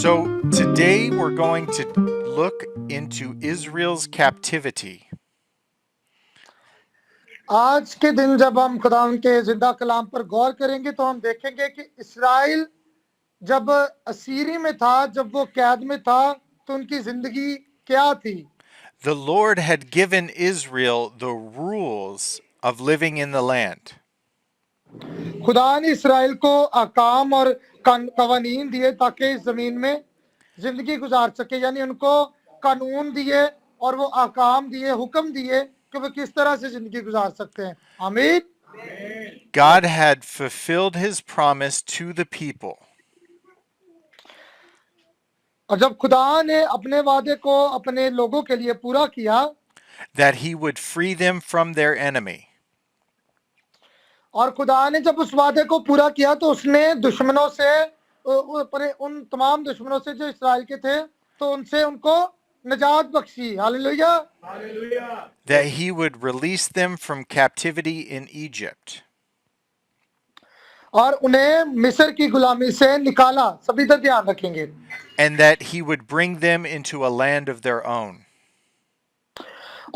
So today we're going to look into Israel's captivity. आज के दिन जब हम खुदावन के जिंदा कलाम पर गौर करेंगे तो हम देखेंगे कि इस्राइल जब असीरी में था, जब वो कैद में था, तो उनकी जिंदगी क्या थी। The Lord had given Israel the rules of living in the land. खुदा ने इस्राइल को अहकाम और कवानीन दिए ताकि इस जमीन में जिंदगी गुजार सके, यानी उनको कानून दिए और वो अहकाम दिए, हुक्म दिए कि वो किस तरह से जिंदगी गुजार सकते हैं। आमीन। God had fulfilled his promise to the people. और जब खुदा ने अपने वादे को अपने लोगों के लिए पूरा किया, that he would free them from their enemy. और खुदा ने जब उस वादे को पूरा किया तो उसने दुश्मनों से, उन तमाम दुश्मनों से जो इस्राएल के थे, तो उनसे उनको निजात बख्शी। Hallelujah. That he would release them from captivity in Egypt. और उन्हें मिस्र की गुलामी से निकाला। सभी तो ध्यान रखेंगे। And that he would bring them into a land of their own.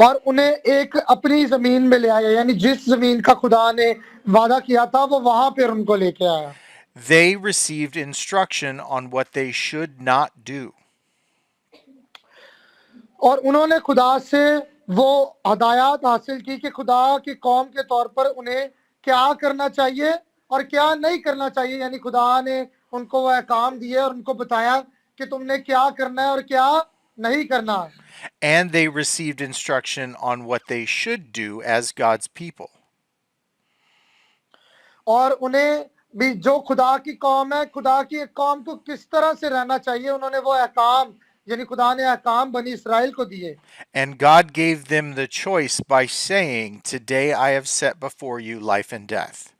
और उन्हें एक अपनी जमीन में ले आया, यानी जिस जमीन का खुदा ने वादा किया था वो वहां पर उनको लेके आया। They received instruction on what they should not do. और उन्होंने खुदा से वो हदायत हासिल की कि खुदा की कौम के तौर पर उन्हें क्या करना चाहिए और क्या नहीं करना चाहिए, यानी खुदा ने उनको वो अहकाम दिए और उनको बताया कि तुमने क्या करना है और क्या नहीं करना। And they received instruction on what they should do as God's people. और उन्हें भी जो खुदा की कौम है, खुदा की कौम को किस तरह से रहना चाहिए, उन्होंने वो अहकाम, यानी खुदा ने अहकाम बनी इस्राएल को दिए। And God gave them the choice by saying, "Today I have set before you life and death."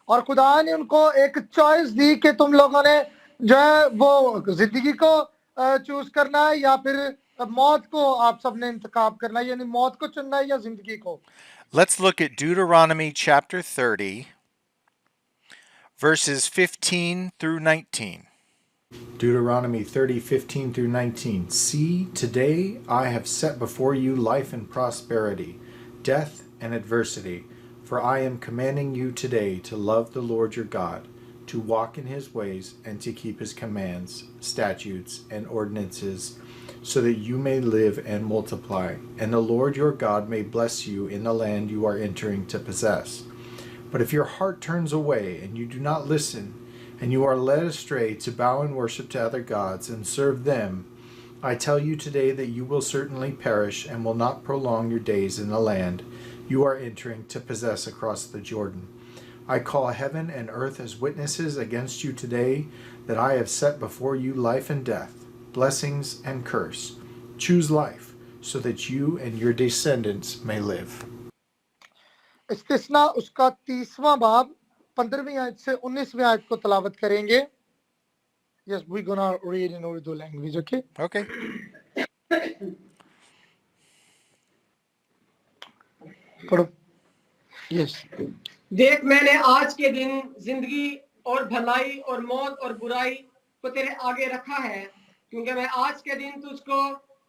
और खुदा ने उनको एक चॉइस दी कि तुम लोगों ने जो है वो जिंदगी को चूज करना है या फिर मौत को आप सबने इंतखाब करना है, यानी मौत को चुनना है या जिंदगी को। Let's look at Deuteronomy chapter 30, verses 15 through 19. Deuteronomy 30:15 through 19. See, today I have set before you life and prosperity, death and adversity. For I am commanding you today to love the Lord your God, to walk in his ways, and to keep his commands, statutes, and ordinances, so that you may live and multiply, and the Lord your God may bless you in the land you are entering to possess. But if your heart turns away, and you do not listen, and you are led astray to bow and worship to other gods and serve them, I tell you today that you will certainly perish and will not prolong your days in the land you are entering to possess across the Jordan. I call heaven and earth as witnesses against you today that I have set before you life and death, blessings and curse. Choose life so that you and your descendants may live. इस्तिस्ना उसका 30वां बाब 15वीं आयत से 19वीं आयत को तलावत करेंगे। Yes, we're gonna read in Urdu language, okay? Okay. पढ़ो। Yes. देख, मैंने आज के दिन जिंदगी और भलाई और मौत और बुराई को तेरे आगे रखा है, क्योंकि मैं आज के दिन तुझको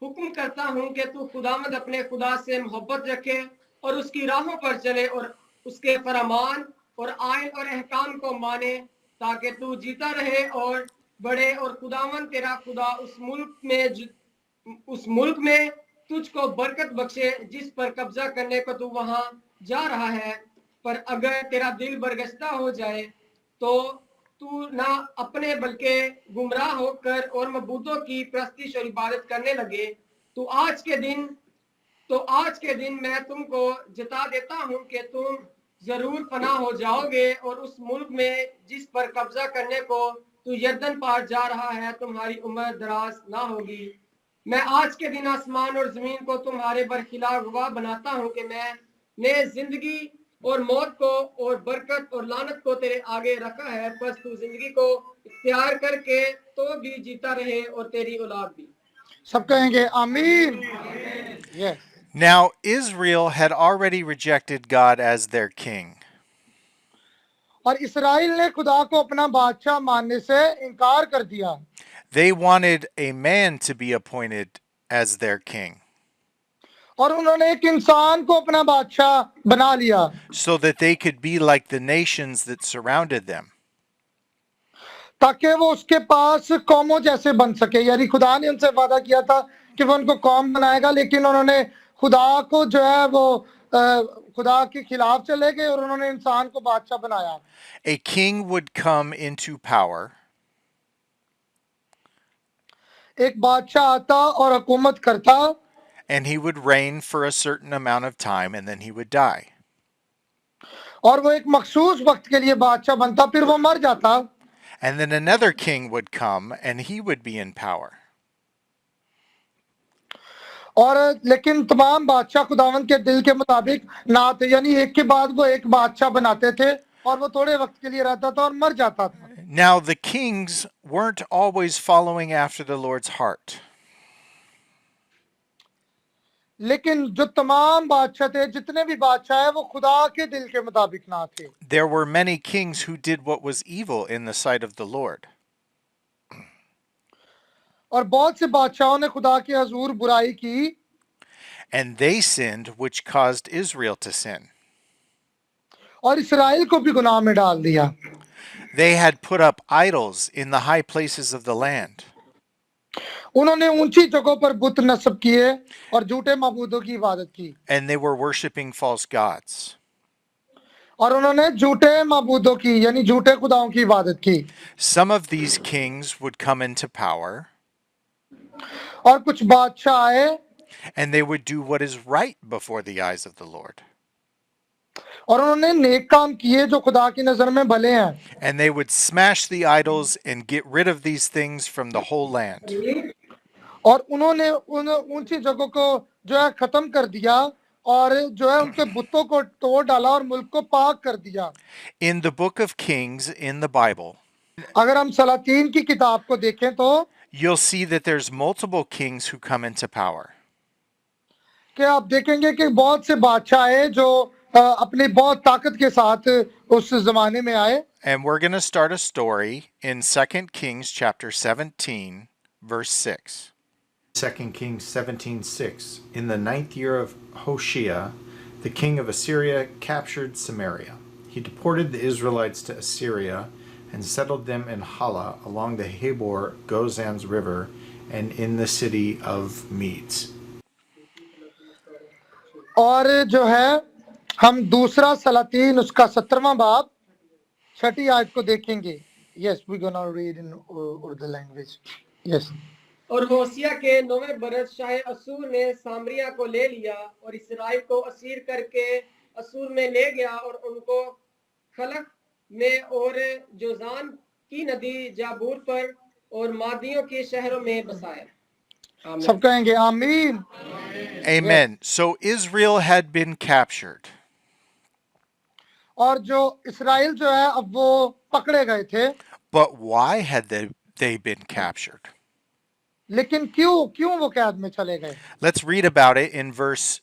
हुक्म करता हूँ कि तू खुदावंद अपने खुदा से मोहब्बत रखे और उसकी राहों पर चले और उसके फरमान और आयन और अहकाम को माने, ताकि तू जीता रहे और बढ़े। और खुदावंद तेरा खुदा उस मुल्क में तुझको बरकत बख्शे जिस पर कब्जा करने को तू वहां जा रहा है। पर अगर तेरा दिल बरगश्ता हो जाए तो तू ना अपने बल्कि गुमराह होकर और मबूदों की प्रस्तिश और इबादत करने लगे। तो आज के दिन मैं तुमको जता देता हूँ कि तुम जरूर पनाह हो जाओगे और उस मुल्क में जिस पर कब्जा करने को तू यर्दन पार जा रहा है तुम्हारी उम्र दराज ना होगी। मैं आज के दिन आसमान और जमीन को तुम्हारे बरखिलाफ गवाह बनाता हूँ कि मैंने जिंदगी और मौत को और बरकत और लानत को तेरे आगे रखा है। बस तू जिंदगी को इख्तियार करके तो भी जीता रहे और तेरी औलाद भी। सब कहेंगे आमीन। Yes. Now, Israel had already rejected God as their king. और इसराइल ने खुदा को अपना बादशाह मानने से इनकार कर दिया They wanted a man to be appointed as their king और उन्होंने एक इंसान को अपना बादशाह बना लिया so that they could be like the nations that surrounded them. ताकि वो उसके पास कौमों जैसे बन सके यानी खुदा ने उनसे वादा किया था कि वो उनको कौम बनाएगा लेकिन उन्होंने खुदा को जो है वो खुदा के खिलाफ चले गए और उन्होंने इंसान को बादशाह बनाया A king would come into power, एक बादशाह आता और हुकूमत करता and he would reign for a certain amount of time, and then he would die. और वो एक मखसूस वक्त के लिए बादशाह बनता फिर वो मर जाता And then another king would come, and he would be in power. और लेकिन तमाम बादशाह खुदावंद के दिल के मुताबिक ना थे यानी एक के बाद वो एक बादशाह बनाते थे और वो थोड़े वक्त के लिए रहता था और मर जाता था Now, the kings weren't always following after the Lord's heart. लेकिन जो तमाम बादशाह थे जितने भी बादशाह है वो खुदा के दिल के मुताबिक ना थे There were many kings who did what was evil in the sight of the Lord. और बहुत से बादशाहों ने खुदा के हजूर बुराई की And they sinned, which caused Israel to sin. और इसराइल को भी गुनाह में डाल दिया They had put up idols in the high places of the land. उन्होंने ऊंची जगहों पर बुत नस्ब किए और झूठे माबूदों की इबादत की And they were worshiping false gods. और उन्होंने झूठे माबूदों की यानी झूठे खुदाओं की इबादत की Some of these kings would come into power, और कुछ बादशाह आए and they would do what is right before the eyes of the Lord. और उन्होंने नेक काम किए जो खुदा की नजर में भले हैं And they would smash the idols and get rid of these things from the whole land. और उन्होंने उन ऊंची जगहों को जो है खत्म कर दिया और जो है उनके बुतों को तोड़ डाला और मुल्क को पाक कर दिया In the book of Kings in the Bible, अगर हम सलातीन की किताब को देखें तो you'll see that there's multiple kings who come into power. कि आप देखेंगे कि बहुत से बादशाह आए जो अपनी बहुत ताकत के साथ उस जमाने में आए And we're going to start a story in 2 Kings chapter 17, verse 6. 2 Kings 17:6. In the 9th year of Hoshea, the king of Assyria captured Samaria. He deported the Israelites to Assyria and settled them in Hala along the Habor Gozan's river and in the city of Medes. और जो है हम दूसरा सलातीन उसका 17वां बाब छठी आयत को देखेंगे yes we gonna read in Urdu language yes और होशिया के 9वें बरस शाह असूर ने सामरिया को ले लिया और इसराइल को असीर करके असूर में ले गया और उनको खलक में और जोजान की नदी जाबूर पर और मादियों के शहरों में बसाया सब कहेंगे आमीन Amen. So Israel had been captured. और जो इसराइल जो है अब वो पकड़े गए थे But why had they been captured? लेकिन क्यों वो कैद में चले गए Let's read about it in verse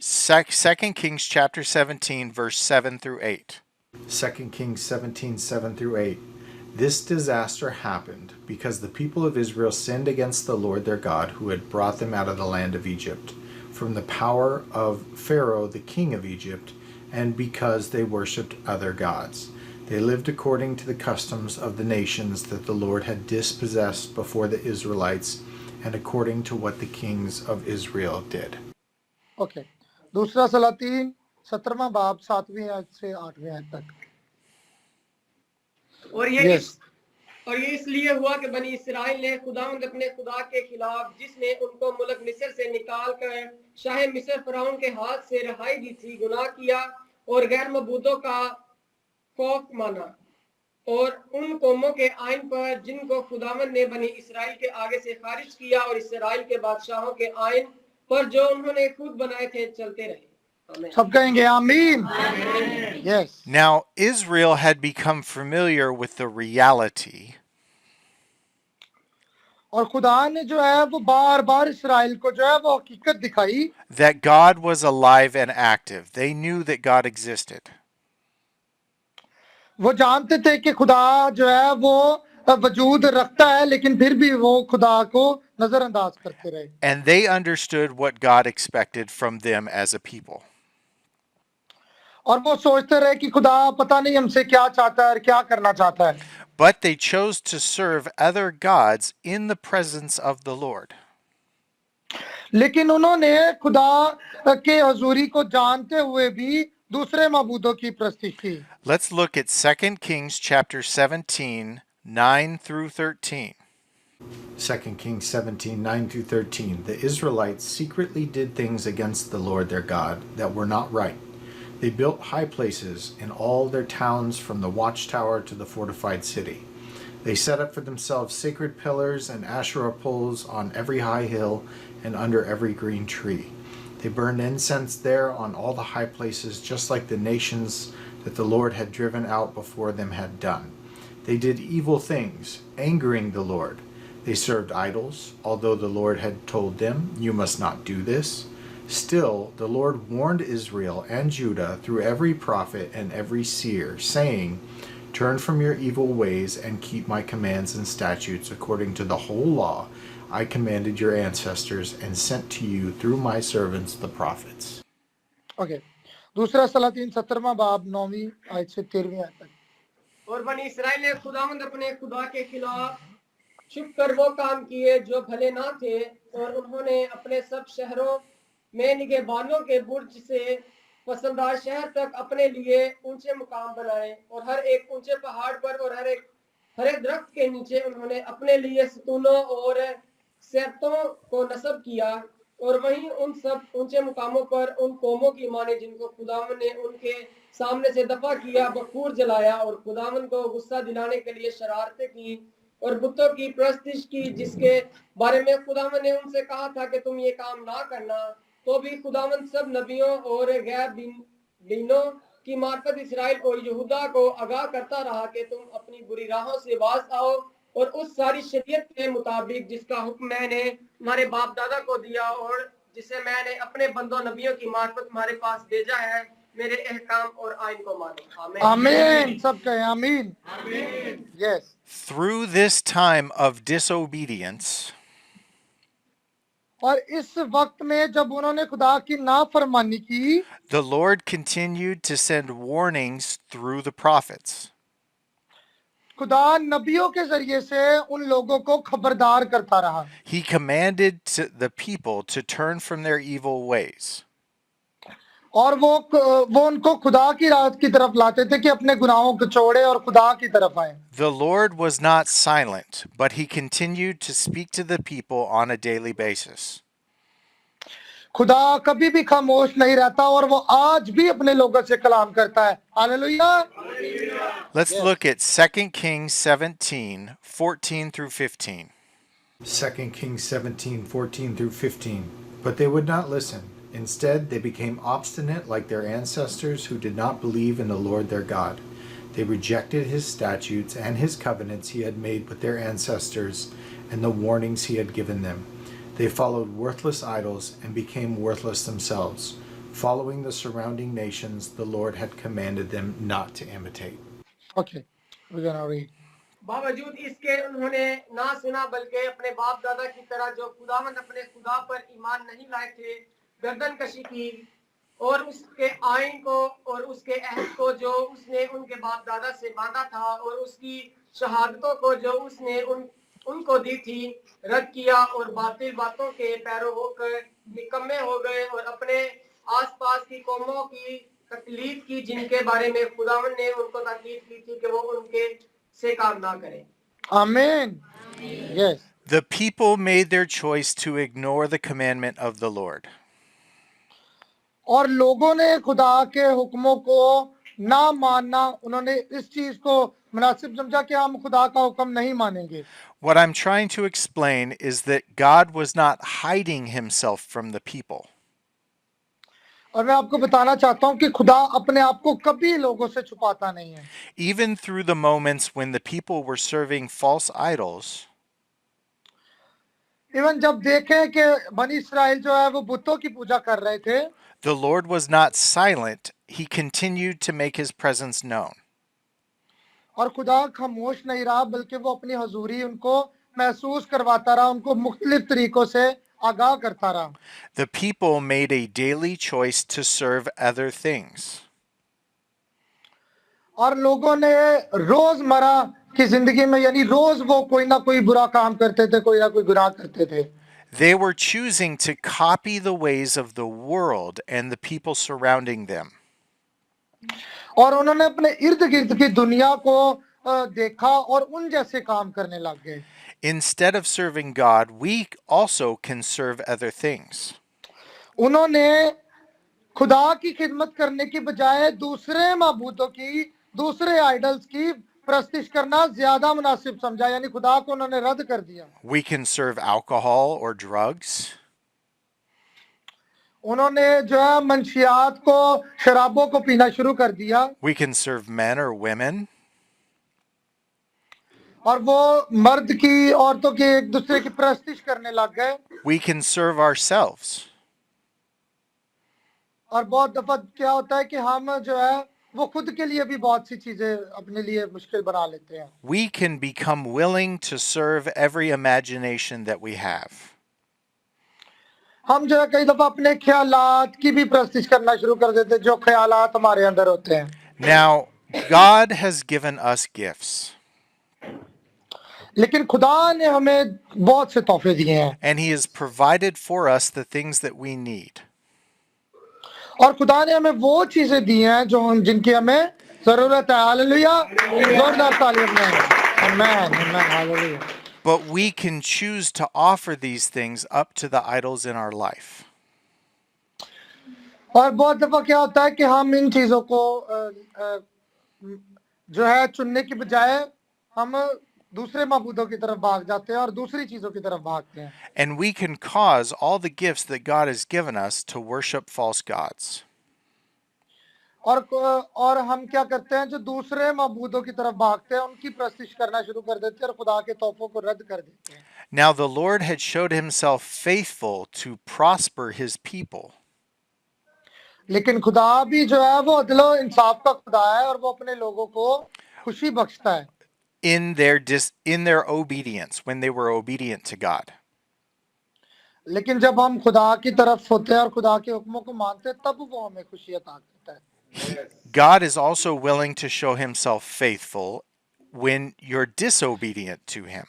2 Kings chapter 17, verse 7 through 8. 2 Kings 17:7 through 8. This disaster happened because the people of Israel sinned against the Lord their God, who had brought them out of the land of Egypt, from the power of Pharaoh, the king of Egypt, and because they worshipped other gods. They lived according to the customs of the nations that the Lord had dispossessed before the Israelites, and according to what the kings of Israel did. Okay दूसरा सलातीन 17वां बाब 7वीं आयत से 8वीं आयत तक और ये Yes. और ये इसलिए हुआ कि बनी इसराइल ने खुदावंद अपने खुदा के खिलाफ जिसने उनको मुल्क मिस्र से निकाल कर शाह मिस्र फराउन के हाथ से रिहाई दी थी गुनाह किया और गैर मबूदों का खौफ माना और उन कौमों के आइन पर जिनको खुदावंद ने बनी इसराइल के आगे से खारिज किया और इसराइल के बादशाहों के आइन पर जो उन्होंने खुद बनाए थे चलते रहे सब कहेंगे आमीन yes Now, Israel had become familiar with the reality और खुदा ने जो है वो बार बार इसराइल को जो है वो हकीकत दिखाई that God was alive and active. They knew that God existed. वो जानते थे कि खुदा जो है वो वजूद रखता है, लेकिन फिर भी वो खुदा को नजरअंदाज करते रहे। And they understood what God expected from them as a people. और वो सोचते रहे कि खुदा पता नहीं हमसे क्या चाहता है और क्या करना चाहता है। But they chose to serve other gods in the presence of the Lord. लेकिन उन्होंने खुदा के हजूरी को जानते हुए भी दूसरे मबूदों की प्रस्तिश की। Let's look at 2 Kings chapter 17, 9 through 13. 2 Kings 17, 9 through 13. The Israelites secretly did things against the Lord their God that were not right. They built high places in all their towns, from the watchtower to the fortified city. They set up for themselves sacred pillars and Asherah poles on every high hill and under every green tree. They burned incense there on all the high places, just like the nations that the Lord had driven out before them had done. They did evil things, angering the Lord. They served idols, although the Lord had told them, "You must not do this." Still, the Lord warned Israel and Judah through every prophet and every seer, saying, "Turn from your evil ways and keep my commands and statutes according to the whole law I commanded your ancestors and sent to you through my servants the prophets." Okay, दूसरा सलातीन 17वां बाब 9वीं आयत से 13वीं आयत तक। और बनी Israel ने खुदावंद अपने खुदा के खिलाफ छुप कर वो काम किए जो भले ना थे, और उन्होंने अपने सब शहरों में निगहबानों के बुर्ज से फसलदार शहर तक अपने लिए ऊंचे मुकाम बनाए, और हर एक ऊंचे पहाड़ पर और हर एक हरे दरख्त के नीचे उन्होंने अपने लिए सतूनों और सेरतों को नस्ब किया। और वहीं उन सब ऊंचे मुकामों पर उन कौमों की माने जिनको खुदावन ने उनके सामने से दफा किया, बखूर जलाया और खुदावन को गुस्सा दिलाने के लिए शरारतें की और बुतों की प्रस्तिश की, जिसके बारे में खुदावन ने उनसे कहा था कि तुम ये काम ना करना। तो भी खुदावन सब नबियों और गैर दीनों की मार्फत इसराइल और यहूदा को आगाह करता रहा कि तुम अपनी बुरी राहों से बाज आओ और उस सारी शरीयत के मुताबिक जिसका हुक्म मैंने तुम्हारे बाप दादा को दिया और जिसे मैंने अपने बंदों नबियों की मार्फत तुम्हारे पास भेजा है, मेरे अहकाम और आइन को मानो। आमीन। आमीन, सब कहें आमीन। Yes. Through this time of disobedience, और इस वक्त में जब उन्होंने खुदा की नाफरमानी की, the Lord continued to send warnings through the prophets. खुदा नबियों के जरिए से उन लोगों को खबरदार करता रहा। He commanded the people to turn from their evil ways. और वो उनको खुदा की राह की तरफ लाते थे कि अपने गुनाहों को छोड़े और खुदा की तरफ आए। The Lord was not silent, but he continued to speak to the people on a daily basis. खुदा कभी भी खामोश नहीं रहता और वो आज भी अपने लोगों से कलाम करता है। Hallelujah. Let's look at 2 Kings 17, 14 through 15. 2 Kings 17, 14 through 15. But they would not listen. Instead, they became obstinate like their ancestors who did not believe in the Lord their God. They rejected his statutes and his covenants he had made with their ancestors and the warnings he had given them. They followed worthless idols and became worthless themselves, following the surrounding nations the Lord had commanded them not to imitate. Okay, we're gonna read. बावजूद इसके उन्होंने ना सुना, बल्कि अपने बाप दादा की तरह जो खुदावंद अपने खुदा पर ईमान नहीं लाए थे, गर्दन कशी की और उसके आइन को और उसके अहद को जो उसने उनके बाप दादा से बांधा था और उसकी शहादतों को जो उसने उनको दी थी रद्द किया और बातिल बातों के पैरों होकर निकम्मे हो गए और अपने आसपास की कौमों की तकलीफ की, जिनके बारे में खुदावन ने उनको ताकीद की थी कि वो उनके से काम ना करें। Amen. Yes. The people made their choice to ignore the commandment of the Lord. और लोगों ने खुदा के हुक्मों को ना मानना, उन्होंने इस चीज को मुनासिब समझा कि हम खुदा का हुक्म नहीं मानेंगे। What I'm trying to explain is that God was not hiding himself from the people. और मैं आपको बताना चाहता हूं कि खुदा अपने आप को कभी लोगों से छुपाता नहीं है। Even through the moments when the people were serving false idols, even जब देखे कि बनी इस्राएल जो है वो बुतों की पूजा कर रहे थे, the Lord was not silent. He continued to make his presence known. और खुदा खामोश नहीं रहा, बल्कि वो अपनी हजूरी उनको महसूस करवाता रहा, उनको मुख्तलिफ तरीकों से आगाह करता रहा. The people made a daily choice to serve other things. और लोगों ने रोजमर्रा की जिंदगी में यानी रोज वो कोई ना कोई बुरा काम करते थे, कोई ना कोई गुनाह करते थे. They were choosing to copy the ways of the world and the people surrounding them. और उन्होंने अपने इर्द गिर्द की दुनिया को देखा और उन जैसे काम करने लग गए. Instead of serving God, we also can serve other things. उन्होंने खुदा की खिदमत करने की बजाय दूसरे माबूदों की, दूसरे आइडल्स की प्रस्तिश करना ज्यादा मुनासिब समझा, यानी खुदा को उन्होंने रद्द कर दिया. We can serve alcohol or drugs. उन्होंने जो है मंशियात को, शराबों को पीना शुरू कर दिया. We can serve men or women. और वो मर्द की, औरतों की एक दूसरे की प्रस्तिश करने लग गए. We can serve ourselves. और बहुत दफा क्या होता है कि हम जो है वो खुद के लिए भी बहुत सी चीजें अपने लिए मुश्किल बना लेते हैं. We can become willing to serve every imagination that we have. हम जो है कई दफा अपने ख्यालात की भी प्रस्तिश करना शुरू कर देते हैं, जो ख्यालात हमारे अंदर होते हैं. Now, God has given us gifts, लेकिन खुदा ने हमें बहुत से तोहफे दिए हैं and He has provided for us the things that we need. और खुदा ने हमें वो चीजें दी हैं जो हम, जिनकी हमें जरूरत है. हालेलुया, जोरदार तालियां दें. आमीन, आमीन, hallelujah. But we can choose to offer these things up to the idols in our life. और बहुत दफा क्या होता है कि हम इन चीजों को जो है चुनने की बजाय हम दूसरे माबूदों की तरफ भाग जाते हैं और दूसरी चीजों की तरफ भागते हैं. And we can cause all the gifts that God has given us to worship false gods. और हम क्या करते हैं, जो दूसरे माबूदों की तरफ भागते हैं उनकी प्रस्तिश करना शुरू कर देते हैं और खुदा के तोहफों को रद्द कर देते हैं. Now the Lord had showed Himself faithful to prosper His people. लेकिन खुदा भी जो है वो अदलो इंसाफ का खुदा है और वो अपने लोगों को खुशी बख्शता है. In their obedience, when they were obedient to God. लेकिन जब हम खुदा की तरफ होते हैं और खुदा के हुक्मों को मानते हैं, तब वो हमें खुशी अता करता है. God is also willing to show Himself faithful when you're disobedient to Him.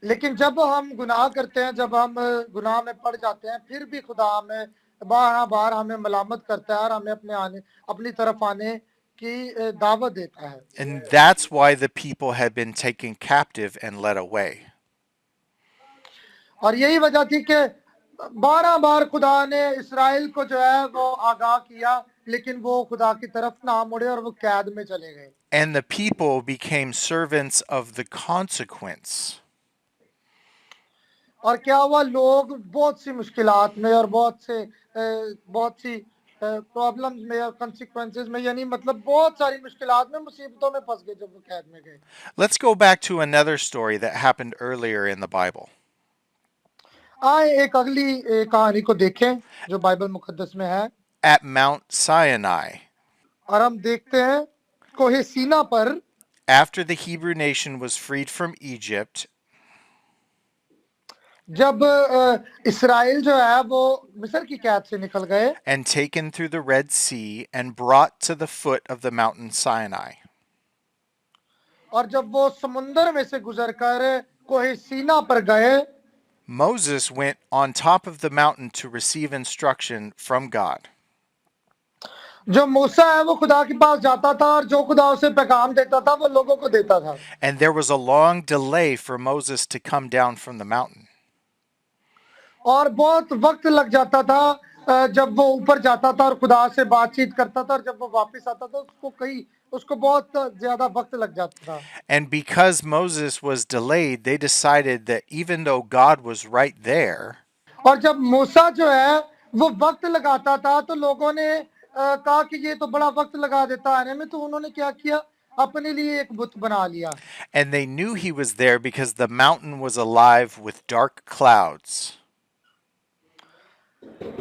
लेकिन जब हम गुनाह करते हैं, जब हम गुनाह में पड़ जाते हैं, फिर भी खुदा हमें बार बार हमें मलामत करता है और हमें अपनी तरफ आने की दावत देता है. And that's why the people had been taken captive and led away. और यही वजह थी कि बार खुदा ने इस्राएल को जो है वो आगाह किया, लेकिन वो खुदा की तरफ ना मुड़े और वो कैद में चले गए. And the people became servants of the consequence. और क्या हुआ, लोग बहुत सी मुश्किलात में और बहुत सी प्रॉब्लम्स में और कॉन्सिक्वेंसेस में, यानी मतलब बहुत सारी मुश्किलात में, मुसीबतों में फंस गए जब वो कैद में गए. Let's go back to another story that happened earlier in the Bible. आए एक अगली कहानी को देखें जो बाइबल मुकद्दस में है. At Mount Sinai, और हम देखते हैं कोहे सीना पर, after the Hebrew nation was freed from Egypt, जब इस्राएल जो है वो मिस्र की कैद से निकल गए and taken through the Red Sea and brought to the foot of the mountain Sinai. और जब वो समुंदर में से गुजरकर कोहे सीना पर गए, Moses went on top of the mountain to receive instruction from God. जो मूसा है वो खुदा के पास जाता था और जो खुदा उसे पैगाम देता था वो लोगों को देता था. And there was a long delay for Moses to come down from the mountain. और बहुत वक्त लग जाता था जब वो ऊपर जाता था और खुदा से बातचीत करता था, और जब वो वापस आता था उसको बहुत ज्यादा वक्त लग जाता था. And because Moses was delayed, they decided that even though God was right there, और जब मूसा जो है वो वक्त लगाता था तो लोगों ने कहा कि ये तो बड़ा वक्त लगा देता आने में, तो उन्होंने क्या किया, अपने लिए एक बुत बना लिया. and they knew he was there because the mountain was alive with dark clouds.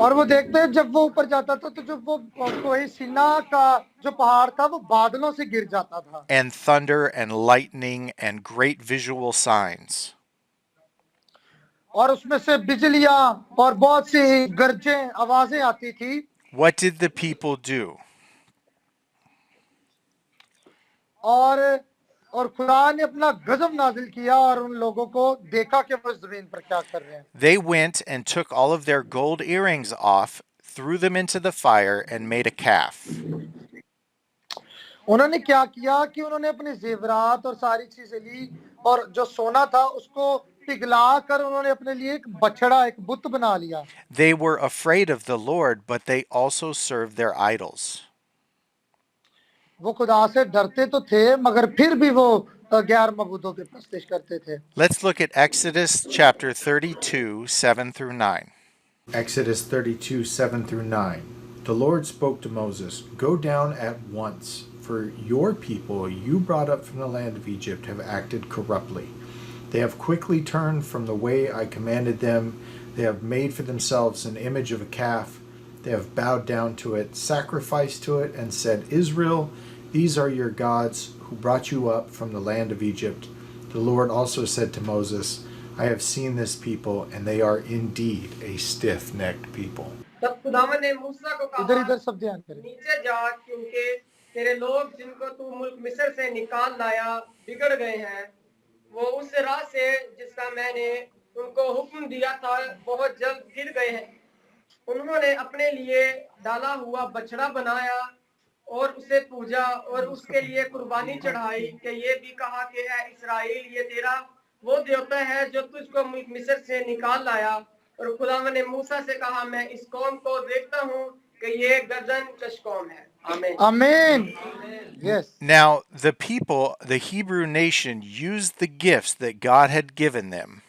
और वो देखते हैं जब वो ऊपर जाता था तो जब वो कोई सीना का जो पहाड़ था वो बादलों से गिर जाता था and thunder and lightning and great visual signs. और उसमें से बिजलियां और बहुत सी गरजें आवाजें आती थी What did the people do? और खुदा ने अपना गजब नाजिल किया और उन लोगों को देखा कि वो इस जमीन पर क्या कर रहे हैं They went and took all of their gold earrings off, threw them into the fire, and made a calf. उन्होंने क्या किया कि उन्होंने अपने जेवरात और सारी चीजें ली और जो सोना था उसको पिघला कर उन्होंने अपने लिए एक बछड़ा एक बुत बना लिया They were afraid of the Lord, but they also served their idols. वो खुदा से डरते तो थे मगर फिर भी वो गैर मबूदों की परस्तिश करते थे Let's look at Exodus chapter 32, 7 through 9. Exodus 32, 7 through 9. The Lord spoke to Moses, "Go down at once, for your people you brought up from the land of Egypt have acted corruptly. They have quickly turned from the way I commanded them. They have made for themselves an image of a calf. They have bowed down to it, sacrificed to it, and said, 'Israel, these are your gods who brought you up from the land of Egypt.' The Lord also said to Moses, I have seen this people, and they are indeed a stiff-necked people." तब खुदावन ने मूसा को इधर कहा, इधर सब ध्यान करें नीचे जा, क्योंकि तेरे लोग जिनको तू मुल्क मिस्र से निकाल लाया बिगड़ गए हैं। वो उस राह से जिसका मैंने उनको हुक्म दिया था बहुत जल्द गिर गए हैं। उन्होंने अपने लिए डाला हुआ बछड़ा बनाया और उसे पूजा और उसके लिए कुर्बानी चढ़ाई कि ये भी कहा कि है इस्राएल, ये तेरा वो देवता है जो तुझको मुल्क मिस्र से निकाल लाया। और खुदावन ने मूसा से कहा, मैं इस कौम को देखता हूँ कि ये गर्दन कश कौम है। आमीन। आमीन yes Now, the people, the Hebrew nation, used the gifts that God had given them.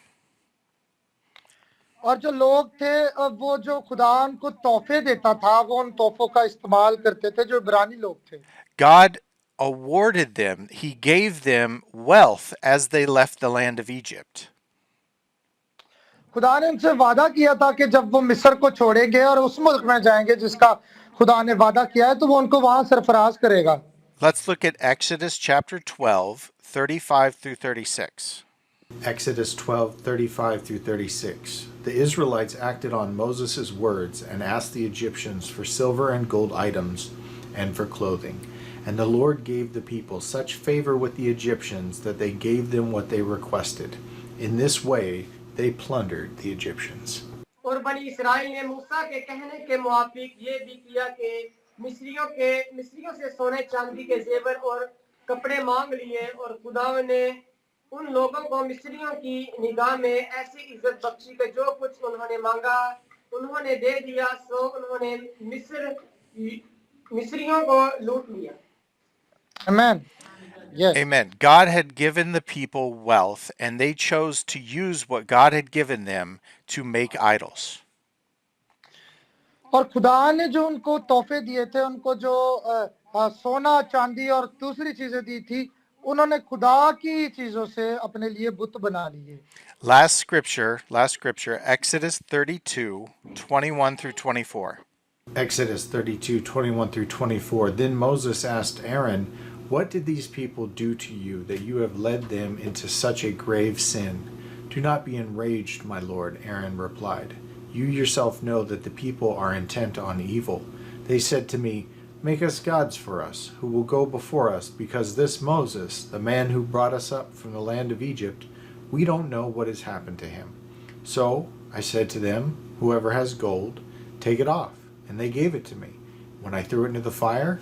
और जो लोग थे वो जो खुदा उनको तोहफे देता था वो उन तोहफों का इस्तेमाल करते थे जो इब्रानी लोग थे God awarded them, He gave them wealth as they left the land of Egypt. खुदा ने उनसे वादा किया था कि जब वो मिस्र को छोड़ेंगे और उस मुल्क में जाएंगे जिसका खुदा ने वादा किया है तो वो उनको वहां सरफराज करेगा Let's look at Exodus chapter 12, 35 through 36. Exodus 12:35 through 36. The Israelites acted on Moses' words and asked the Egyptians for silver and gold items and for clothing. And the Lord gave the people such favor with the Egyptians that they gave them what they requested. In this way, they plundered the Egyptians. और बनी इस्राएल ने मूसा के कहने के मुआफिक ये भी किया कि मिस्रियों से सोने चांदी के जेवर और कपड़े मांग लिए। और खुदावन ने उन लोगों को मिस्रियों की निगाह में ऐसी इज्जत बख्शी कि जो कुछ उन्होंने मांगा उन्होंने दे दिया, सो उन्होंने मिस्रियों को लूट लिया। आमीन yes Amen. God had given the people wealth, and they chose to use what God had given them to make idols. और खुदा ने जो उनको तोहफे दिए थे उनको जो सोना चांदी और दूसरी चीजें दी थी उन्होंने खुदा की चीजों से अपने लिए बुत बना लिए Last scripture, Exodus 32, 21 through 24. Exodus 32:21 through 24. Then Moses asked Aaron, "What did these people do to you that you have led them into such a grave sin?" "Do not be enraged, my lord," Aaron replied. "You yourself know that the people are intent on evil. They said to me, 'Make us gods for us, who will go before us, because this Moses, the man who brought us up from the land of Egypt, we don't know what has happened to him.' So I said to them, 'Whoever has gold, take it off.' And they gave it to me. When I threw it into the fire,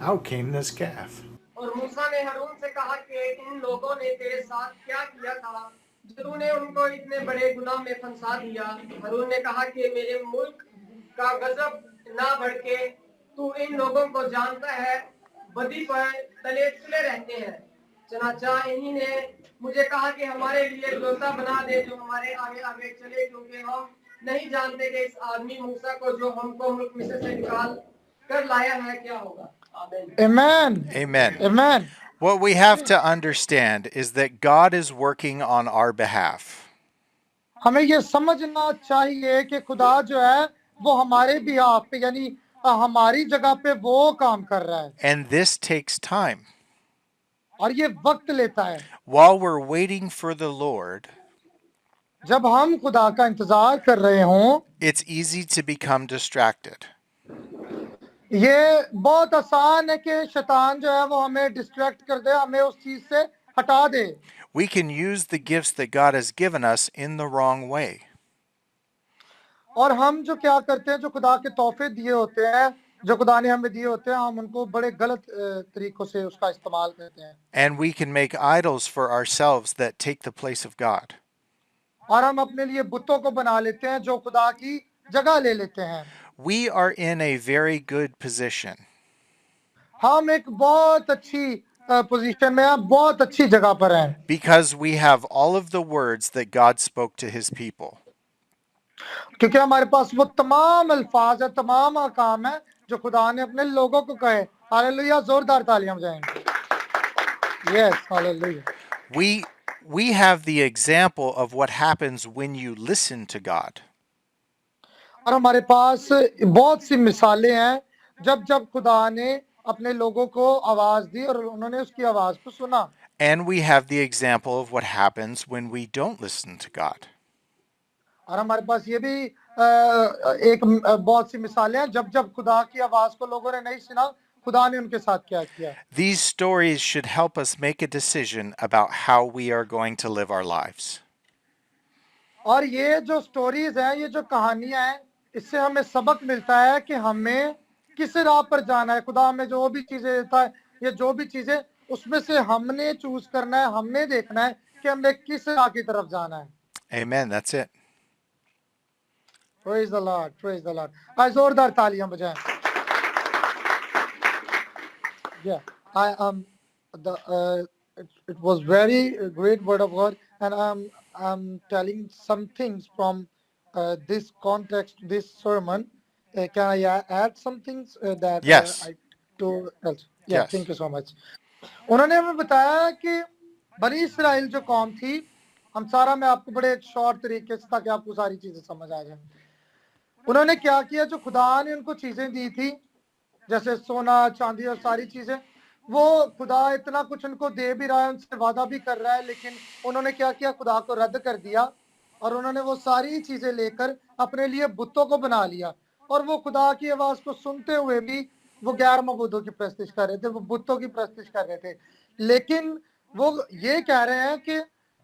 out came this calf." और मूसा ने हारून से कहा कि इन लोगों ने तेरे साथ क्या किया था जो तूने उनको इतने बड़े गुनाह में फंसा दिया। हारून ने कहा कि मेरे मुल्क का गजब ना भड़के, तू इन लोगों को जानता है, बदी पर तले तुले रहते हैं। चनाचा इन्हीं ने मुझे कहा कि हमारे लिए देवता बना दे जो हमारे आगे आगे चले, क्योंकि हम नहीं जानते कि इस आदमी मूसा को जो हमको मुल्क मिस्र से निकाल कर लाया है क्या होगा। आमीन। आमीन Amen. आमीन What we have to understand is that God is working on our behalf. हमें ये समझना चाहिए कि खुदा जो है वो हमारे बिहाफ पे यानी हमारी जगह पे वो काम कर रहा है And this takes time. और ये वक्त लेता है. While we're waiting for the Lord, जब हम खुदा का इंतजार कर रहे हों, it's easy to become distracted. ये बहुत आसान है कि शैतान जो है वो हमें डिस्ट्रैक्ट कर दे, हमें उस चीज से हटा दे. We can use the gifts that God has given us in the wrong way. और हम जो क्या करते हैं, जो खुदा के तोहफे दिए होते हैं, जो खुदा ने हमें दिए होते हैं, हम उनको बड़े गलत तरीकों से उसका इस्तेमाल करते हैं. And we can make idols for ourselves that take the place of God. और हम अपने लिए बुतों को बना लेते हैं जो खुदा की जगह ले लेते हैं. We are in a very good position. हम एक बहुत अच्छी पोजीशन में हैं, बहुत अच्छी जगह पर हैं, Because we have all of the words that God spoke to his people. क्योंकि हमारे पास वो तमाम अल्फाज है, तमाम अहकाम है जो खुदा ने अपने लोगों को कहे. हालेलुया, जोरदार तालियां बजाएं. Yes, hallelujah. We have the example of what happens when you listen to God. और हमारे पास बहुत सी मिसालें हैं जब जब खुदा ने अपने लोगों को आवाज दी और उन्होंने उसकी आवाज को सुना. And we have the example of what happens when we don't listen to God. और हमारे पास ये भी एक बहुत सी मिसालें हैं जब जब खुदा की आवाज को लोगों ने नहीं सुना, खुदा ने उनके साथ क्या किया. These stories should help us make a decision about how we are going to live our lives. और ये जो स्टोरीज हैं, ये जो कहानियां हैं, इससे हमें सबक मिलता है कि हमें किस राह पर जाना है. खुदा हमें जो भी चीजें देता है, ये जो भी चीजें, उसमें से हमने चूज करना है, हमने देखना है कि हमने किस राह की तरफ जाना है. Amen. That's it. Praise the Lord, praise the Lord. आज जोरदार तालियां बजाएं. Yeah, it was very great word of God, and I'm telling some things from this context, this sermon. Can I add some things that Yes. I told else? Yeah, Yes. thank you so much. उन्होंने हमें बताया कि बनी Israel जो कौम थी, हम सारा मैं आपको बड़े एक शॉर्ट तरीके से ताकि आपको सारी चीजें समझ आ जाए. उन्होंने क्या किया, जो खुदा ने उनको चीजें दी थी, जैसे सोना चांदी और सारी चीजें, वो खुदा इतना कुछ उनको दे भी रहा है, उनसे वादा भी कर रहा है, लेकिन उन्होंने क्या किया, खुदा को रद्द कर दिया और उन्होंने वो सारी चीजें लेकर अपने लिए बुतों को बना लिया. और वो खुदा की आवाज को सुनते हुए भी वो गैर मबूदों की प्रस्तिश कर रहे थे, वो बुतों की प्रस्तिश कर रहे थे. लेकिन वो ये कह रहे हैं कि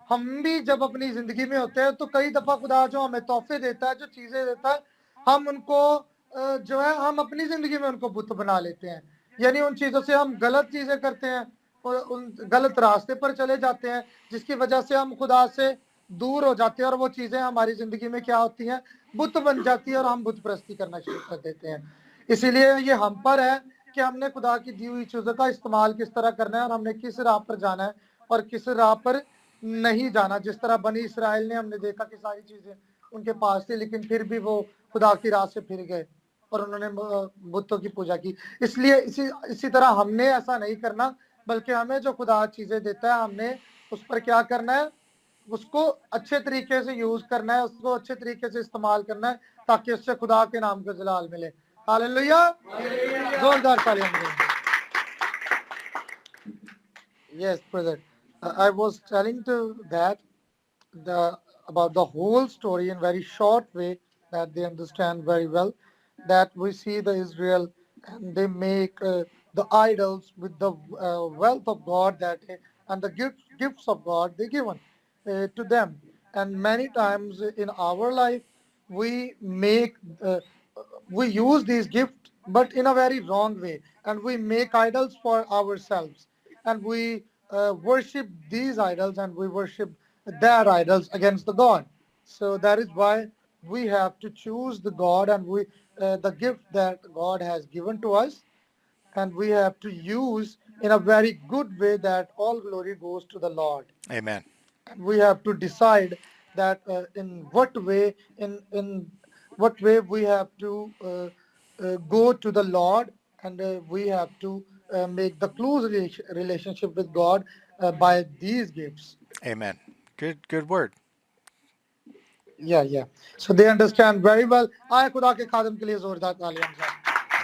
हम भी जब अपनी जिंदगी में होते हैं तो कई दफा खुदा जो हमें तोहफे देता है, जो चीजें देता है, हम उनको जो है हम अपनी जिंदगी में उनको बुत बना लेते हैं. यानी उन चीजों से हम गलत चीजें करते हैं और उन गलत रास्ते पर चले जाते हैं, जिसकी वजह से हम खुदा से दूर हो जाते हैं और वो चीजें हमारी जिंदगी में क्या होती हैं, बुत बन जाती है और हम बुत परस्ती करना शुरू कर देते हैं. इसीलिए ये हम पर है कि हमने खुदा की दी हुई चीजों का इस्तेमाल किस तरह करना है और हमने किस राह पर जाना है और किस राह पर नहीं जाना. जिस तरह बनी इस्राइल ने, हमने देखा कि सारी चीजें उनके पास थी, लेकिन फिर भी वो खुदा की राह से फिर गए और उन्होंने बुतों की पूजा की. इसलिए इसी तरह हमने ऐसा नहीं करना, बल्कि हमें जो खुदा चीजें देता है, हमने उस पर क्या करना है, उसको अच्छे तरीके से यूज करना है, उसको अच्छे तरीके से इस्तेमाल करना है, ताकि उससे खुदा के नाम को जलाल मिले. हालेलुया, जोरदार तालियां बजाएं. Yes, brother. I was telling to that about the whole story in very short way that they understand very well. That we see the Israel and they make the idols with the wealth of God and the gifts of God they given to them. And many times in our life we make we use these gifts, but in a very wrong way, and we make idols for ourselves, and we worship these idols and we worship their idols against the God. So that is why we have to choose the God and the gift that God has given to us, and we have to use in a very good way that all glory goes to the Lord. Amen. And we have to decide that in what way we have to go to the Lord, and we have to make the close relationship with God by these gifts. Amen. Good word. Yeah. So they understand very well. आए खुदा के खादम के लिए जोरदार तालियां।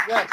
Yes.